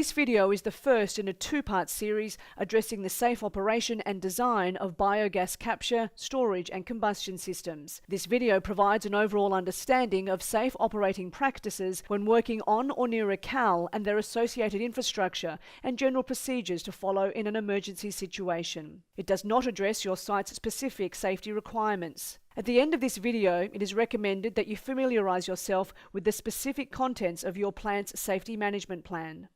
This video is the first in a two-part series addressing the safe operation and design of biogas capture, storage and combustion systems. This video provides an overall understanding of safe operating practices when working on or near a CAL and their associated infrastructure and general procedures to follow in an emergency situation. It does not address your site's specific safety requirements. At the end of this video, it is recommended that you familiarise yourself with the specific contents of your plant's safety management plan.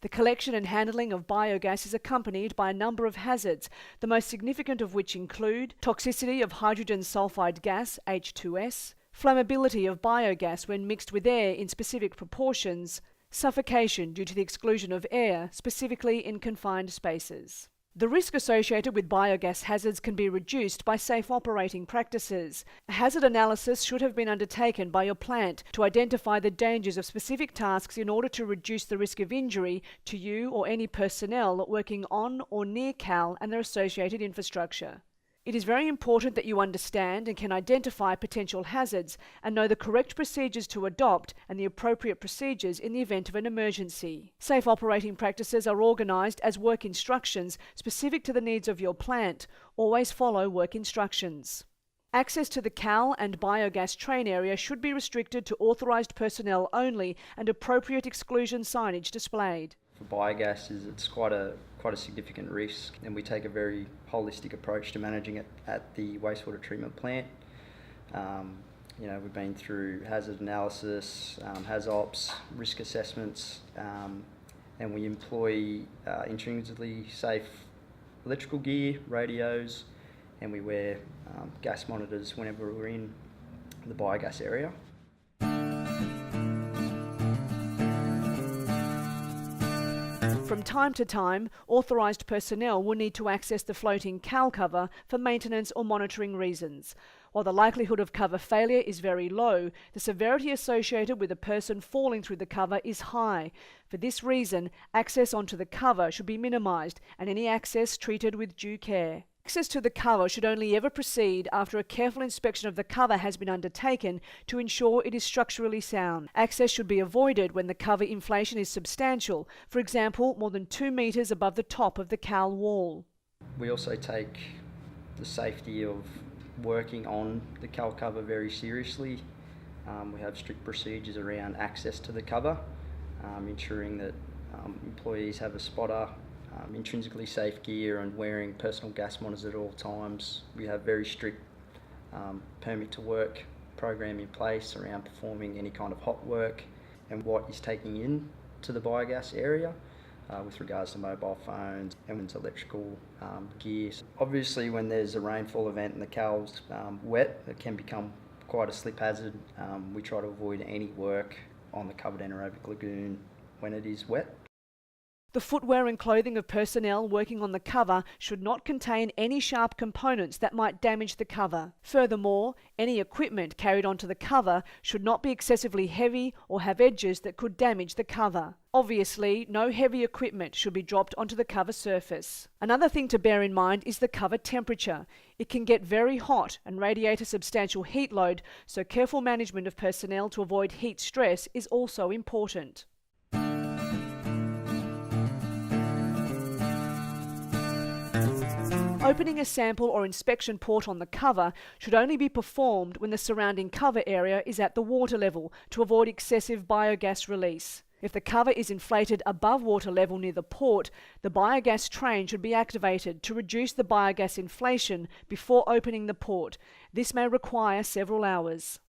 The collection and handling of biogas is accompanied by a number of hazards, the most significant of which include toxicity of hydrogen sulfide gas, H2S, flammability of biogas when mixed with air in specific proportions, suffocation due to the exclusion of air, specifically in confined spaces. The risk associated with biogas hazards can be reduced by safe operating practices. A hazard analysis should have been undertaken by your plant to identify the dangers of specific tasks in order to reduce the risk of injury to you or any personnel working on or near CAL and their associated infrastructure. It is very important that you understand and can identify potential hazards and know the correct procedures to adopt and the appropriate procedures in the event of an emergency. Safe operating practices are organised as work instructions specific to the needs of your plant. Always follow work instructions. Access to the CAL and biogas train area should be restricted to authorised personnel only and appropriate exclusion signage displayed. For biogas, it's quite a significant risk, and we take a very holistic approach to managing it at the wastewater treatment plant. We've been through hazard analysis, HazOps, risk assessments, and we employ intrinsically safe electrical gear, radios, and we wear gas monitors whenever we're in the biogas area. From time to time, authorised personnel will need to access the floating CAL cover for maintenance or monitoring reasons. While the likelihood of cover failure is very low, the severity associated with a person falling through the cover is high. For this reason, access onto the cover should be minimised and any access treated with due care. Access to the cover should only ever proceed after a careful inspection of the cover has been undertaken to ensure it is structurally sound. Access should be avoided when the cover inflation is substantial, for example, more than 2 metres above the top of the CAL wall. We also take the safety of working on the CAL cover very seriously. We have strict procedures around access to the cover, ensuring that employees have a spotter, intrinsically safe gear and wearing personal gas monitors at all times. We have very strict permit to work program in place around performing any kind of hot work and what is taking in to the biogas area with regards to mobile phones and electrical gear. Obviously, when there's a rainfall event and the CAL's wet, it can become quite a slip hazard. We try to avoid any work on the covered anaerobic lagoon when it is wet. The footwear and clothing of personnel working on the cover should not contain any sharp components that might damage the cover. Furthermore, any equipment carried onto the cover should not be excessively heavy or have edges that could damage the cover. Obviously, no heavy equipment should be dropped onto the cover surface. Another thing to bear in mind is the cover temperature. It can get very hot and radiate a substantial heat load, so careful management of personnel to avoid heat stress is also important. Opening a sample or inspection port on the cover should only be performed when the surrounding cover area is at the water level to avoid excessive biogas release. If the cover is inflated above water level near the port, the biogas train should be activated to reduce the biogas inflation before opening the port. This may require several hours.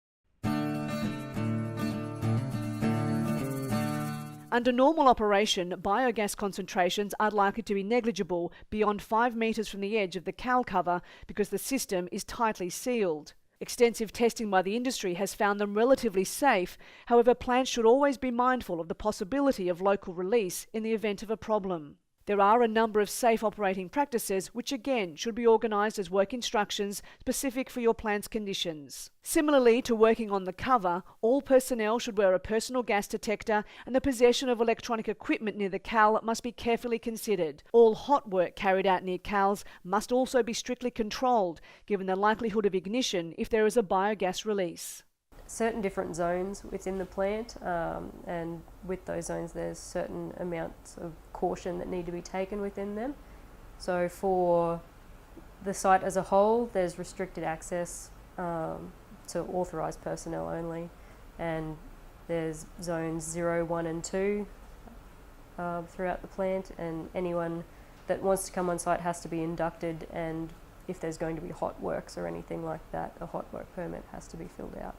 Under normal operation, biogas concentrations are likely to be negligible beyond 5 metres from the edge of the CAL cover because the system is tightly sealed. Extensive testing by the industry has found them relatively safe. However, plants should always be mindful of the possibility of local release in the event of a problem. There are a number of safe operating practices which again should be organised as work instructions specific for your plant's conditions. Similarly to working on the cover, all personnel should wear a personal gas detector and the possession of electronic equipment near the CAL must be carefully considered. All hot work carried out near CALs must also be strictly controlled given the likelihood of ignition if there is a biogas release. certain different zones within the plant, and with those zones there's certain amounts of caution that need to be taken within them. So for the site as a whole, there's restricted access to authorised personnel only, and there's zones 0, 1 and 2 throughout the plant, and anyone that wants to come on site has to be inducted, and if there's going to be hot works or anything like that, a hot work permit has to be filled out.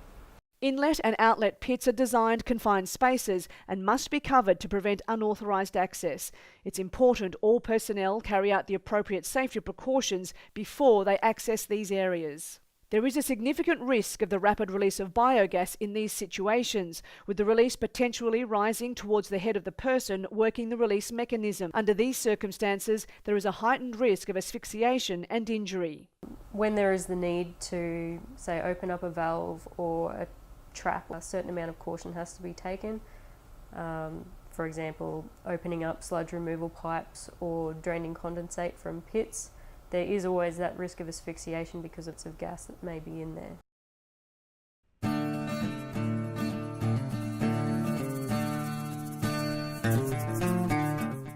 Inlet and outlet pits are designed confined spaces and must be covered to prevent unauthorised access. It's important all personnel carry out the appropriate safety precautions before they access these areas. There is a significant risk of the rapid release of biogas in these situations, with the release potentially rising towards the head of the person working the release mechanism. Under these circumstances, there is a heightened risk of asphyxiation and injury. When there is the need to, say, open up a valve or a trap, a certain amount of caution has to be taken. For example, opening up sludge removal pipes or draining condensate from pits. There is always that risk of asphyxiation because it's of gas that may be in there.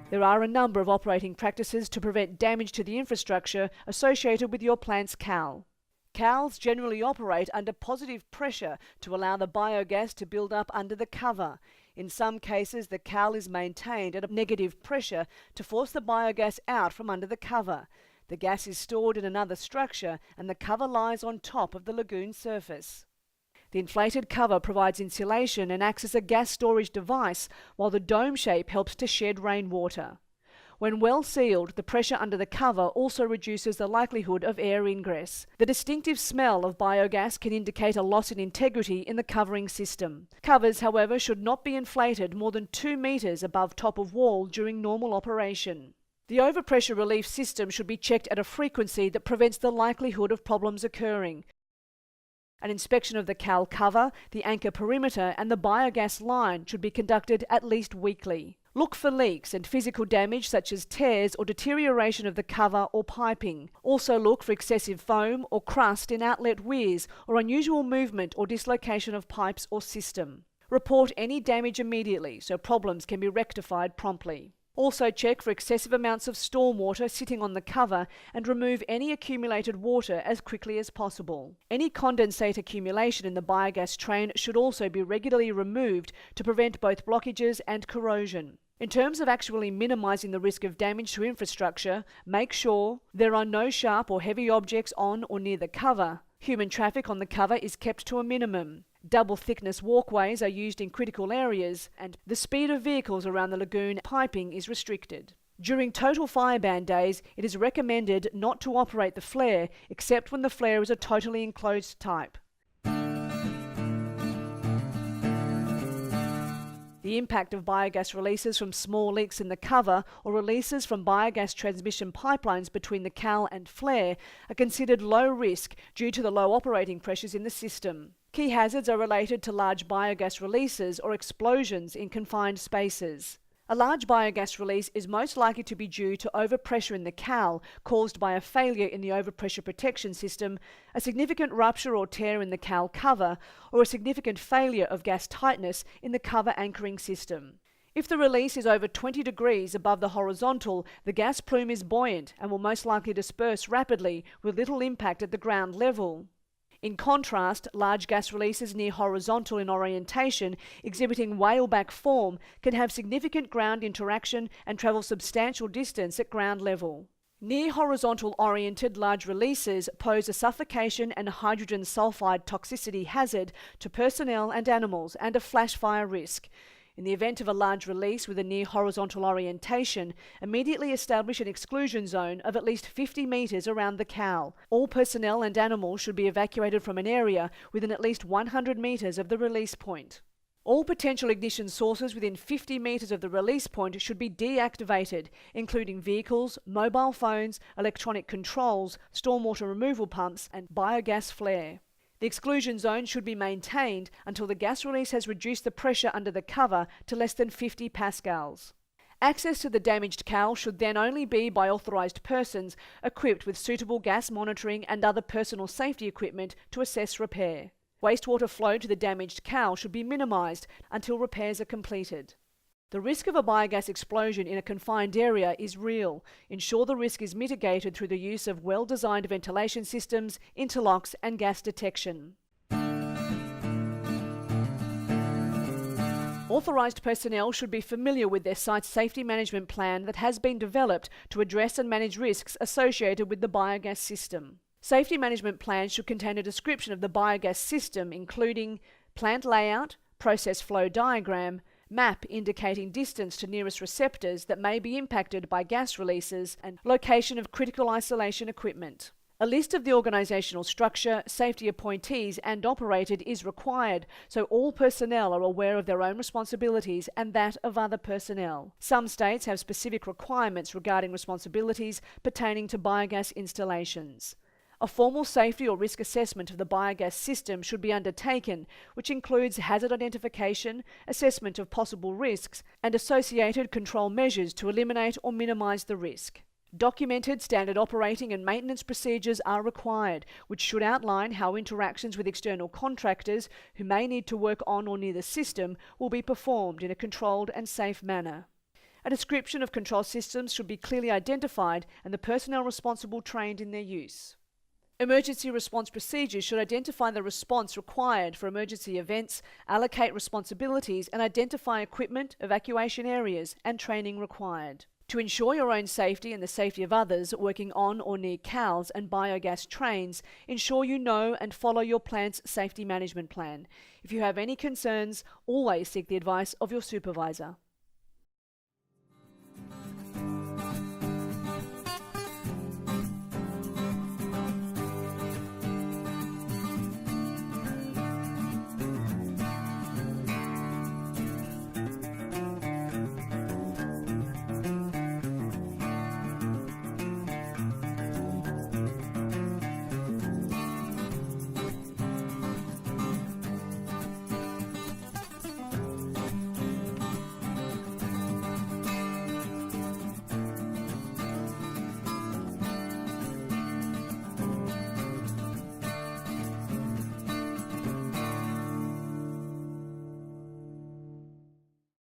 There are a number of operating practices to prevent damage to the infrastructure associated with your plant's CAL. CALs generally operate under positive pressure to allow the biogas to build up under the cover. In some cases, the CAL is maintained at a negative pressure to force the biogas out from under the cover. The gas is stored in another structure and the cover lies on top of the lagoon surface. The inflated cover provides insulation and acts as a gas storage device, while the dome shape helps to shed rainwater. When well sealed, the pressure under the cover also reduces the likelihood of air ingress. The distinctive smell of biogas can indicate a loss in integrity in the covering system. Covers, however, should not be inflated more than 2 metres above top of wall during normal operation. The overpressure relief system should be checked at a frequency that prevents the likelihood of problems occurring. An inspection of the CAL cover, the anchor perimeter and the biogas line should be conducted at least weekly. Look for leaks and physical damage such as tears or deterioration of the cover or piping. Also look for excessive foam or crust in outlet weirs or unusual movement or dislocation of pipes or system. Report any damage immediately so problems can be rectified promptly. Also check for excessive amounts of stormwater sitting on the cover and remove any accumulated water as quickly as possible. Any condensate accumulation in the biogas train should also be regularly removed to prevent both blockages and corrosion. In terms of actually minimising the risk of damage to infrastructure, make sure there are no sharp or heavy objects on or near the cover. Human traffic on the cover is kept to a minimum. Double thickness walkways are used in critical areas and the speed of vehicles around the lagoon piping is restricted. During total fireban days, it is recommended not to operate the flare except when the flare is a totally enclosed type. The impact of biogas releases from small leaks in the cover or releases from biogas transmission pipelines between the CAL and flare are considered low risk due to the low operating pressures in the system. Key hazards are related to large biogas releases or explosions in confined spaces. A large biogas release is most likely to be due to overpressure in the CAL caused by a failure in the overpressure protection system, a significant rupture or tear in the CAL cover, or a significant failure of gas tightness in the cover anchoring system. If the release is over 20 degrees above the horizontal, the gas plume is buoyant and will most likely disperse rapidly with little impact at the ground level. In contrast, large gas releases near horizontal in orientation, exhibiting whaleback form, can have significant ground interaction and travel substantial distance at ground level. Near horizontal oriented large releases pose a suffocation and hydrogen sulfide toxicity hazard to personnel and animals and a flash fire risk. In the event of a large release with a near horizontal orientation, immediately establish an exclusion zone of at least 50 metres around the CAL. All personnel and animals should be evacuated from an area within at least 100 metres of the release point. All potential ignition sources within 50 metres of the release point should be deactivated, including vehicles, mobile phones, electronic controls, stormwater removal pumps and biogas flare. The exclusion zone should be maintained until the gas release has reduced the pressure under the cover to less than 50 pascals. Access to the damaged CAL should then only be by authorised persons equipped with suitable gas monitoring and other personal safety equipment to assess repair. Wastewater flow to the damaged cow should be minimised until repairs are completed. The risk of a biogas explosion in a confined area is real. Ensure the risk is mitigated through the use of well-designed ventilation systems, interlocks and gas detection. Authorised personnel should be familiar with their site's safety management plan that has been developed to address and manage risks associated with the biogas system. Safety management plans should contain a description of the biogas system, including plant layout, process flow diagram, map indicating distance to nearest receptors that may be impacted by gas releases, and location of critical isolation equipment. A list of the organisational structure, safety appointees and operated is required, so all personnel are aware of their own responsibilities and that of other personnel. Some states have specific requirements regarding responsibilities pertaining to biogas installations. A formal safety or risk assessment of the biogas system should be undertaken, which includes hazard identification, assessment of possible risks, and associated control measures to eliminate or minimise the risk. Documented standard operating and maintenance procedures are required, which should outline how interactions with external contractors who may need to work on or near the system will be performed in a controlled and safe manner. A description of control systems should be clearly identified and the personnel responsible trained in their use. Emergency response procedures should identify the response required for emergency events, allocate responsibilities and identify equipment, evacuation areas and training required. To ensure your own safety and the safety of others working on or near cows and biogas trains, ensure you know and follow your plant's safety management plan. If you have any concerns, always seek the advice of your supervisor.